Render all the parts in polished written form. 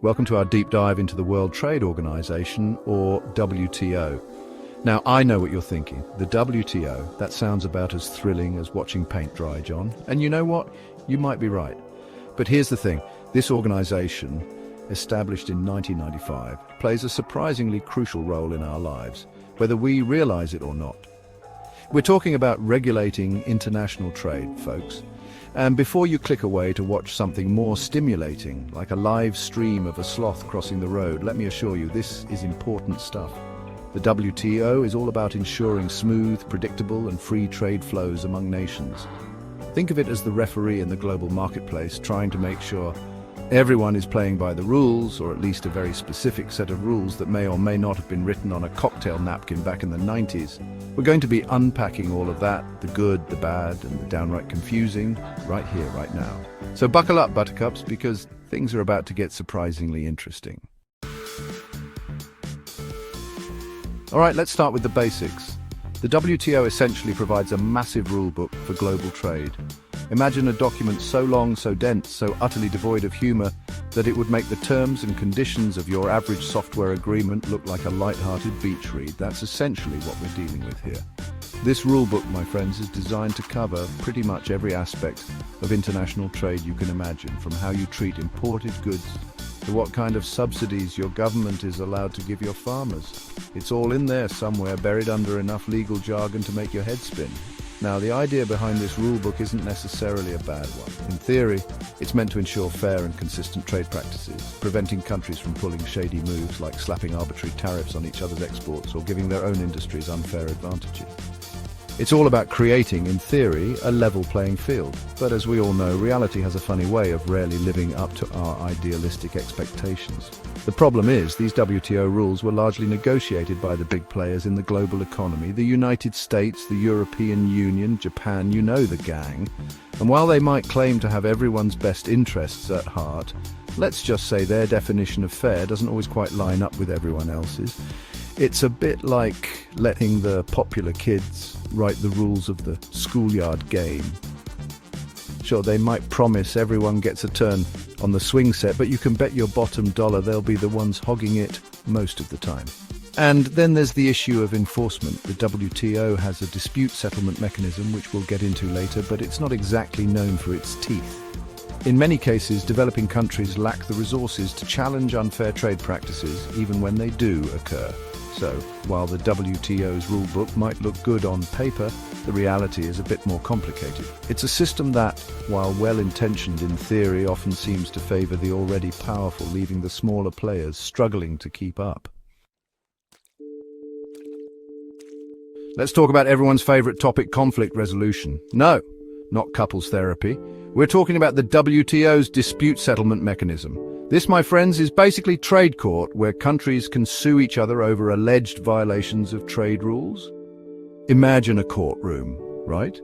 Welcome to our deep dive into the World Trade Organization, or WTO. Now, I know what you're thinking. The WTO, that sounds about as thrilling as watching paint dry, John. And you know what? You might be right. But here's the thing. This organization, established in 1995, plays a surprisingly crucial role in our lives, whether we realize it or not. We're talking about regulating international trade, folks. And before you click away to watch something more stimulating, like a live stream of a sloth crossing the road, let me assure you, this is important stuff. The WTO is all about ensuring smooth, predictable, and free trade flows among nations. Think of it as the referee in the global marketplace, trying to make sure everyone is playing by the rules, or at least a very specific set of rules that may or may not have been written on a cocktail napkin back in the 90s. We're going to be unpacking all of that, the good, the bad, and the downright confusing, right here, right now. So buckle up, buttercups, because things are about to get surprisingly interesting. All right, let's start with the basics. The WTO essentially provides a massive rulebook for global trade. Imagine a document so long, so dense, so utterly devoid of humor that it would make the terms and conditions of your average software agreement look like a light-hearted beach read. That's essentially what we're dealing with here. This rulebook, my friends, is designed to cover pretty much every aspect of international trade you can imagine, from how you treat imported goods to what kind of subsidies your government is allowed to give your farmers. It's all in there somewhere, buried under enough legal jargon to make your head spin. Now, the idea behind this rulebook isn't necessarily a bad one. In theory, it's meant to ensure fair and consistent trade practices, preventing countries from pulling shady moves like slapping arbitrary tariffs on each other's exports or giving their own industries unfair advantages. It's all about creating, in theory, a level playing field. But as we all know, reality has a funny way of rarely living up to our idealistic expectations. The problem is, these WTO rules were largely negotiated by the big players in the global economy, the United States, the European Union, Japan, you know the gang. And while they might claim to have everyone's best interests at heart, let's just say their definition of fair doesn't always quite line up with everyone else's. It's a bit like letting the popular kids write the rules of the schoolyard game. Sure, they might promise everyone gets a turn on the swing set, but you can bet your bottom dollar they'll be the ones hogging it most of the time. And then there's the issue of enforcement. The WTO has a dispute settlement mechanism, which we'll get into later, but it's not exactly known for its teeth. In many cases, developing countries lack the resources to challenge unfair trade practices, even when they do occur. So, while the WTO's rulebook might look good on paper, the reality is a bit more complicated. It's a system that, while well-intentioned in theory, often seems to favor the already powerful, leaving the smaller players struggling to keep up. Let's talk about everyone's favorite topic, conflict resolution. No, not couples therapy. We're talking about the WTO's dispute settlement mechanism. This, my friends, is basically trade court, where countries can sue each other over alleged violations of trade rules. Imagine a courtroom, right?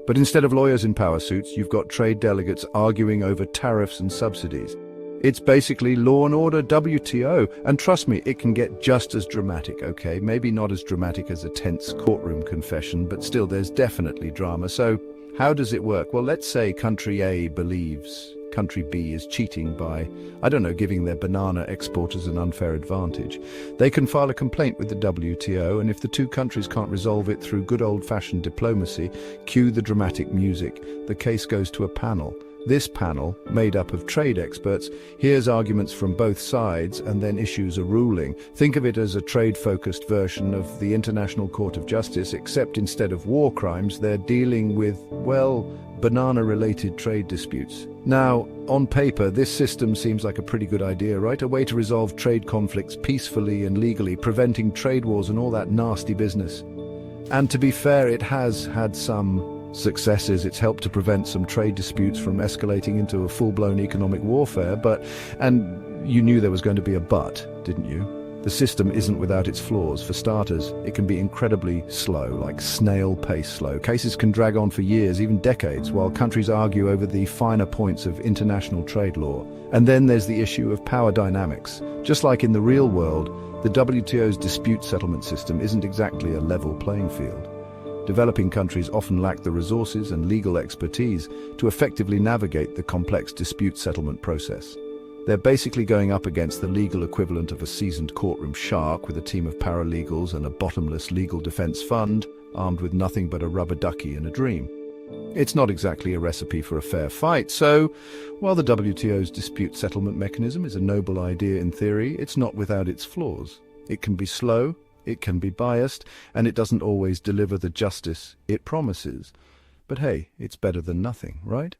But instead of lawyers in power suits, you've got trade delegates arguing over tariffs and subsidies. It's basically law and order WTO, and trust me, it can get just as dramatic, okay? Maybe not as dramatic as a tense courtroom confession, but still there's definitely drama. So how does it work? Well, let's say country A believes country B is cheating by, giving their banana exporters an unfair advantage. They can file a complaint with the WTO, and if the two countries can't resolve it through good old-fashioned diplomacy, cue the dramatic music, the case goes to a panel. This panel, made up of trade experts, hears arguments from both sides and then issues a ruling. Think of it as a trade-focused version of the International Court of Justice, except instead of war crimes, they're dealing with, well, banana-related trade disputes. Now, on paper, this system seems like a pretty good idea, right? A way to resolve trade conflicts peacefully and legally, preventing trade wars and all that nasty business. And to be fair, it has had some successes. It's helped to prevent some trade disputes from escalating into a full-blown economic warfare, and you knew there was going to be a but, didn't you? The system isn't without its flaws. For starters, it can be incredibly slow, like snail-pace slow. Cases can drag on for years, even decades, while countries argue over the finer points of international trade law. And then there's the issue of power dynamics. Just like in the real world, the WTO's dispute settlement system isn't exactly a level playing field. Developing countries often lack the resources and legal expertise to effectively navigate the complex dispute settlement process. They're basically going up against the legal equivalent of a seasoned courtroom shark with a team of paralegals and a bottomless legal defense fund, armed with nothing but a rubber ducky and a dream. It's not exactly a recipe for a fair fight, so while the WTO's dispute settlement mechanism is a noble idea in theory, it's not without its flaws. It can be slow, it can be biased, and it doesn't always deliver the justice it promises. But hey, it's better than nothing, right?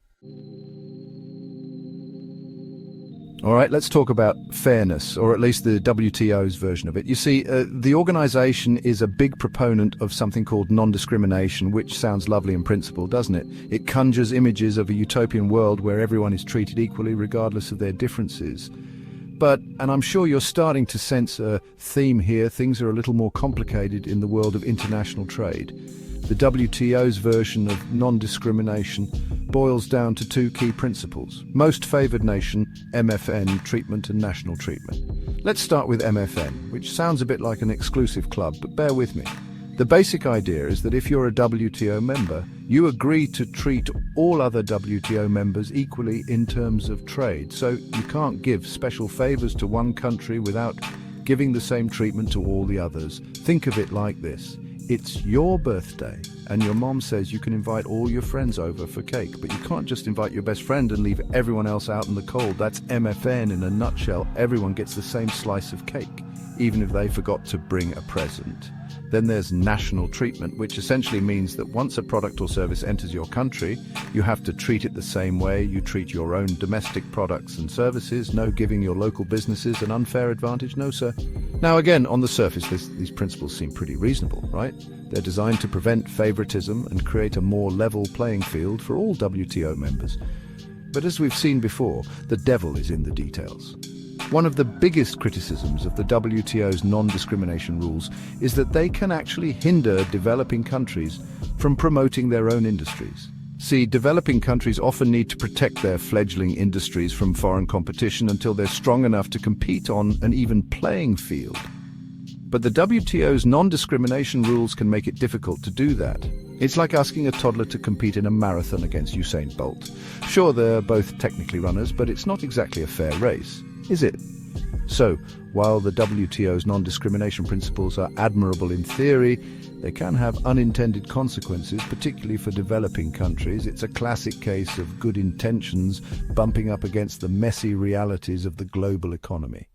All right, let's talk about fairness, or at least the WTO's version of it. You see, the organization is a big proponent of something called non-discrimination, which sounds lovely in principle, doesn't it? It conjures images of a utopian world where everyone is treated equally regardless of their differences. But, and I'm sure you're starting to sense a theme here, things are a little more complicated in the world of international trade. The WTO's version of non-discrimination boils down to two key principles: most favored nation, MFN treatment, and national treatment. Let's start with MFN, which sounds a bit like an exclusive club, but bear with me. The basic idea is that if you're a WTO member, you agree to treat all other WTO members equally in terms of trade. So you can't give special favors to one country without giving the same treatment to all the others. Think of it like this. It's your birthday, and your mom says you can invite all your friends over for cake, but you can't just invite your best friend and leave everyone else out in the cold. That's MFN in a nutshell. Everyone gets the same slice of cake, even if they forgot to bring a present. Then there's national treatment, which essentially means that once a product or service enters your country, you have to treat it the same way you treat your own domestic products and services. No giving your local businesses an unfair advantage, no sir. Now again, on the surface, these principles seem pretty reasonable, right? They're designed to prevent favoritism and create a more level playing field for all WTO members. But as we've seen before, the devil is in the details. One of the biggest criticisms of the WTO's non-discrimination rules is that they can actually hinder developing countries from promoting their own industries. See, developing countries often need to protect their fledgling industries from foreign competition until they're strong enough to compete on an even playing field. But the WTO's non-discrimination rules can make it difficult to do that. It's like asking a toddler to compete in a marathon against Usain Bolt. Sure, they're both technically runners, but it's not exactly a fair race, is it? So, while the WTO's non-discrimination principles are admirable in theory, they can have unintended consequences, particularly for developing countries. It's a classic case of good intentions bumping up against the messy realities of the global economy.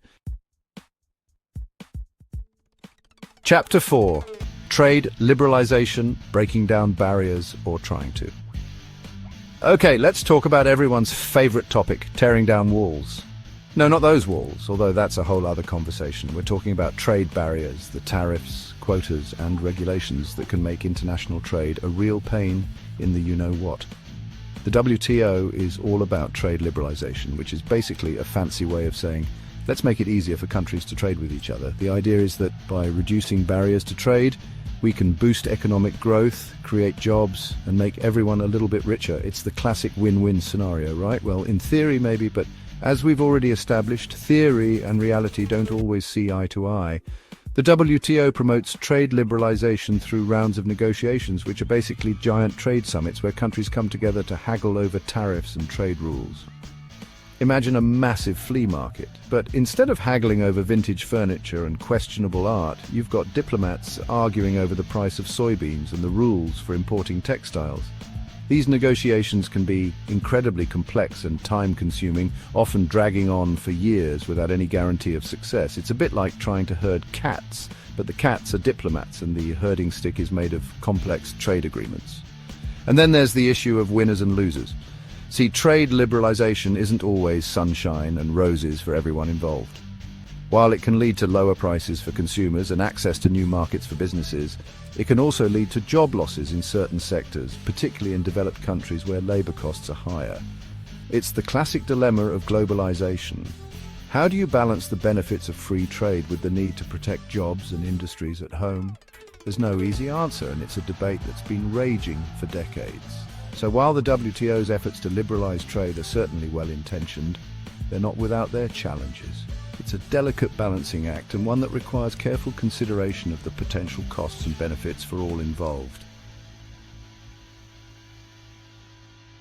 Chapter 4. Trade liberalization, breaking down barriers, or trying to. Okay, let's talk about everyone's favorite topic, tearing down walls. No, not those walls, although that's a whole other conversation. We're talking about trade barriers, the tariffs, quotas, and regulations that can make international trade a real pain in the you-know-what. The WTO is all about trade liberalization, which is basically a fancy way of saying, let's make it easier for countries to trade with each other. The idea is that by reducing barriers to trade, we can boost economic growth, create jobs, and make everyone a little bit richer. It's the classic win-win scenario, right? Well, in theory maybe, but as we've already established, theory and reality don't always see eye to eye. The WTO promotes trade liberalization through rounds of negotiations, which are basically giant trade summits where countries come together to haggle over tariffs and trade rules. Imagine a massive flea market, but instead of haggling over vintage furniture and questionable art, you've got diplomats arguing over the price of soybeans and the rules for importing textiles. These negotiations can be incredibly complex and time-consuming, often dragging on for years without any guarantee of success. It's a bit like trying to herd cats, but the cats are diplomats and the herding stick is made of complex trade agreements. And then there's the issue of winners and losers. See, trade liberalization isn't always sunshine and roses for everyone involved. While it can lead to lower prices for consumers and access to new markets for businesses, it can also lead to job losses in certain sectors, particularly in developed countries where labor costs are higher. It's the classic dilemma of globalization. How do you balance the benefits of free trade with the need to protect jobs and industries at home? There's no easy answer, and it's a debate that's been raging for decades. So while the WTO's efforts to liberalize trade are certainly well-intentioned, they're not without their challenges. It's a delicate balancing act, and one that requires careful consideration of the potential costs and benefits for all involved.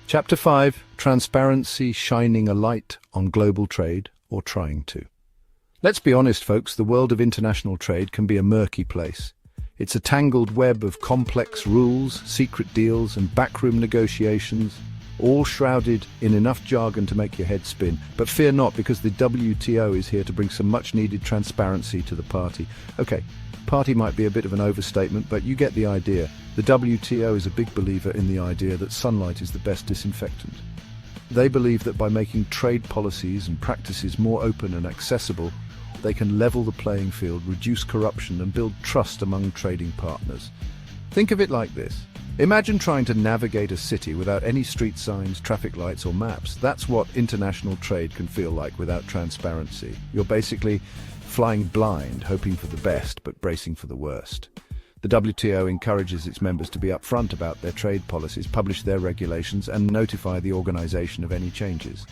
Chapter 5. Transparency shining a light on global trade, or trying to. Let's be honest, folks, the world of international trade can be a murky place. It's a tangled web of complex rules, secret deals, and backroom negotiations, all shrouded in enough jargon to make your head spin. But fear not, because the WTO is here to bring some much-needed transparency to the party. Okay, party might be a bit of an overstatement, but you get the idea. The WTO is a big believer in the idea that sunlight is the best disinfectant. They believe that by making trade policies and practices more open and accessible, they can level the playing field, reduce corruption, and build trust among trading partners. Think of it like this. Imagine trying to navigate a city without any street signs, traffic lights, or maps. That's what international trade can feel like without transparency. You're basically flying blind, hoping for the best, but bracing for the worst. The WTO encourages its members to be upfront about their trade policies, publish their regulations, and notify the organization of any changes.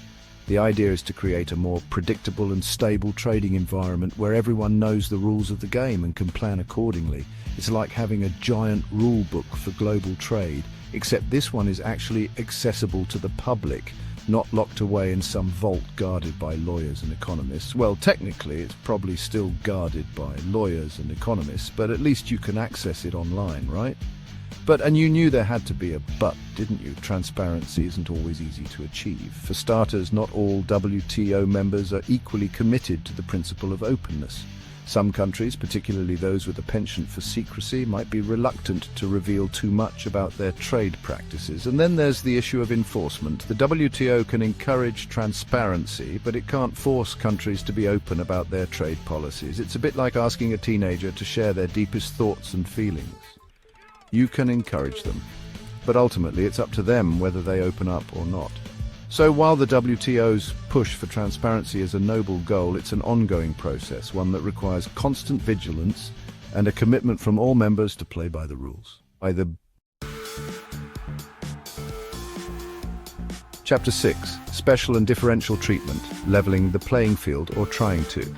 The idea is to create a more predictable and stable trading environment where everyone knows the rules of the game and can plan accordingly. It's like having a giant rule book for global trade, except this one is actually accessible to the public, not locked away in some vault guarded by lawyers and economists. Well, technically, it's probably still guarded by lawyers and economists, but at least you can access it online, right? And you knew there had to be a but, didn't you? Transparency isn't always easy to achieve. For starters, not all WTO members are equally committed to the principle of openness. Some countries, particularly those with a penchant for secrecy, might be reluctant to reveal too much about their trade practices. And then there's the issue of enforcement. The WTO can encourage transparency, but it can't force countries to be open about their trade policies. It's a bit like asking a teenager to share their deepest thoughts and feelings. You can encourage them, but ultimately it's up to them whether they open up or not. So while the WTO's push for transparency is a noble goal, it's an ongoing process, one that requires constant vigilance and a commitment from all members to play by the rules. Chapter 6. Special and differential treatment, leveling the playing field or trying to.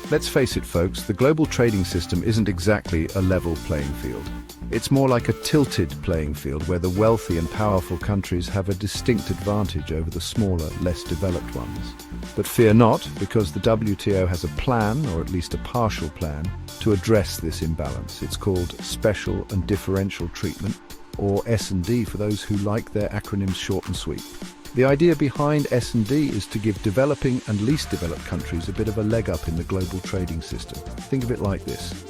Let's face it, folks, the global trading system isn't exactly a level playing field. It's more like a tilted playing field where the wealthy and powerful countries have a distinct advantage over the smaller, less developed ones. But fear not, because the WTO has a plan, or at least a partial plan, to address this imbalance. It's called Special and Differential Treatment, or S&D for those who like their acronyms short and sweet. The idea behind S&D is to give developing and least developed countries a bit of a leg up in the global trading system. Think of it like this.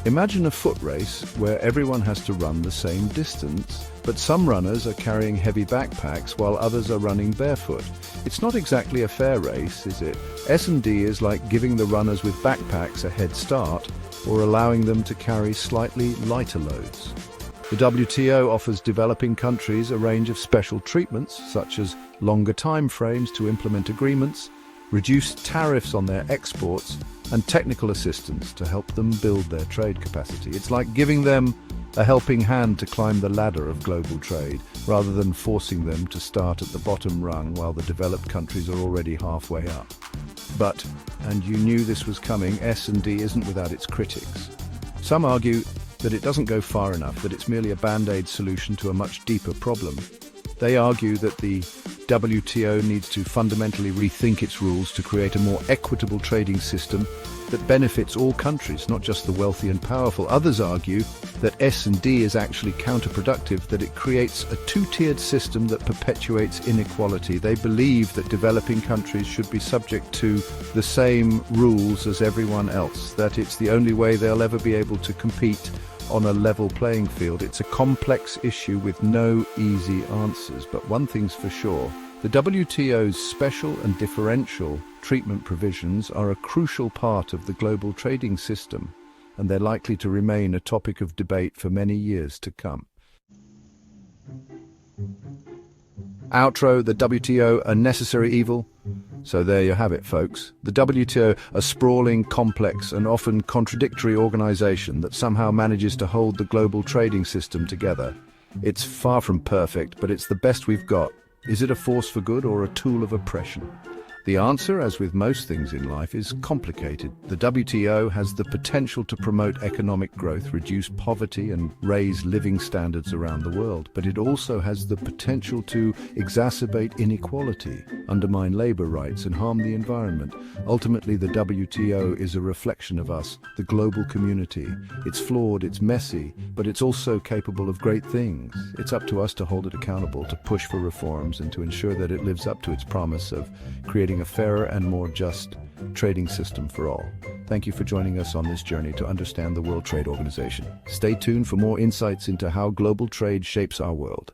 Imagine a foot race where everyone has to run the same distance, but some runners are carrying heavy backpacks while others are running barefoot. It's not exactly a fair race, is it? S&D is like giving the runners with backpacks a head start or allowing them to carry slightly lighter loads. The WTO offers developing countries a range of special treatments, such as longer time frames to implement agreements, reduced tariffs on their exports, and technical assistance to help them build their trade capacity. It's like giving them a helping hand to climb the ladder of global trade, rather than forcing them to start at the bottom rung while the developed countries are already halfway up. But, and you knew this was coming, S&D isn't without its critics. Some argue that it doesn't go far enough, that it's merely a band-aid solution to a much deeper problem. They argue that the WTO needs to fundamentally rethink its rules to create a more equitable trading system that benefits all countries, not just the wealthy and powerful. Others argue that S&D is actually counterproductive, that it creates a two-tiered system that perpetuates inequality. They believe that developing countries should be subject to the same rules as everyone else, that it's the only way they'll ever be able to compete on a level playing field. It's a complex issue with no easy answers, but one thing's for sure. The WTO's special and differential treatment provisions are a crucial part of the global trading system, and they're likely to remain a topic of debate for many years to come. Outro: the WTO, a necessary evil? So there you have it, folks. The WTO, a sprawling, complex, and often contradictory organization that somehow manages to hold the global trading system together. It's far from perfect, but it's the best we've got. Is it a force for good or a tool of oppression? The answer, as with most things in life, is complicated. The WTO has the potential to promote economic growth, reduce poverty, and raise living standards around the world. But it also has the potential to exacerbate inequality, undermine labor rights, and harm the environment. Ultimately, the WTO is a reflection of us, the global community. It's flawed, it's messy, but it's also capable of great things. It's up to us to hold it accountable, to push for reforms, and to ensure that it lives up to its promise of creating a fairer and more just trading system for all. Thank you for joining us on this journey to understand the World Trade Organization. Stay tuned for more insights into how global trade shapes our world.